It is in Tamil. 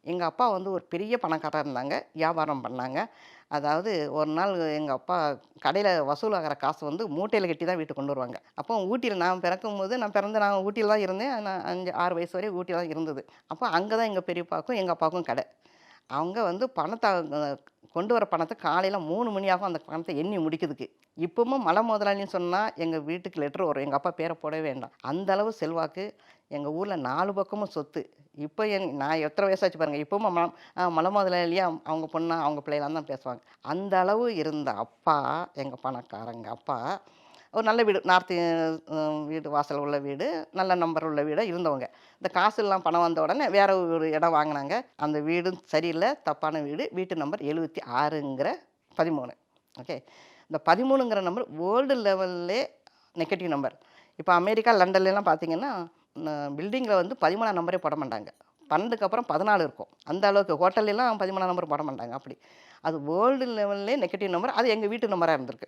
எங்கள் அப்பா வந்து ஒரு பெரிய பணக்காரரா இருந்தாங்க. வியாபாரம் பண்ணாங்க. அதாவது ஒரு நாள் எங்கள் அப்பா கடையில் வசூலாகிற காசு வந்து மூட்டையில் கட்டி தான் வீட்டுக்கு கொண்டு வருவாங்க. அப்போ ஊட்டியில் நான் பிறக்கும்போது நான் ஊட்டியில் தான் இருந்தேன். நான் 5, 6 வயசு வரையும் ஊட்டியில் தான் இருந்தது. அப்போ அங்கே தான் எங்கள் பெரியப்பாவுக்கும் எங்கள் அப்பாவுக்கும் கடை. அவங்க வந்து பணத்த கொண்டு வர பணத்த காலையில 3 மணி ஆகும் அந்த பணத்த எண்ணி முடிக்கிறதுக்கு. இப்பவும் மலை முதலாளின்னு சொன்னா, எங்க வீட்டுக்கு லெட்டர் வரும். எங்க அப்பா பேர போடவே வேண்டாம். அந்த அளவு செல்வாக்கு. எங்க ஊர்ல 4 பக்கமும் சொத்து. இப்ப நான் எத்தன வயசாச்சு பாருங்க. இப்பவும் மலை முதலாளியா அவங்க பொண்ணா, அவங்க பிள்ளைகளான்னு தான் பேசுவாங்க. அந்த அளவு இருந்த அப்பா, எங்க பணக்காரங்க அப்பா, ஒரு நல்ல வீடு. நார்த்து வீடு வாசல் உள்ள வீடு, நல்ல நம்பர் உள்ள வீடா இருந்தவங்க. இந்த காசுலாம் பணம் வந்த உடனே வேற ஒரு இடம் வாங்குனாங்க. அந்த வீடும் சரியில்ல, தப்பான வீடு. வீட்டு நம்பர் 76ங்கிற 13. ஓகே. இந்த 13ங்கிற நம்பர் வேர்ல்டு லெவல்லே நெகட்டிவ் நம்பர். இப்ப அமெரிக்கா, லண்டன்லலாம் பார்த்தீங்கன்னா, பில்டிங்கில வந்து 13ஆம் நம்பரே போட மாட்டாங்க. 12க்கு அப்புறம் 14 இருக்கும். அந்த அளவுக்கு ஹோட்டல்லலாம் 13ஆம் நம்பர் போட மாட்டாங்க அப்படி. அது வேர்ல்டு லெவல்லே நெகட்டிவ் நம்பர். அது எங்க வீட்டு நம்பரா இருந்திருக்கு.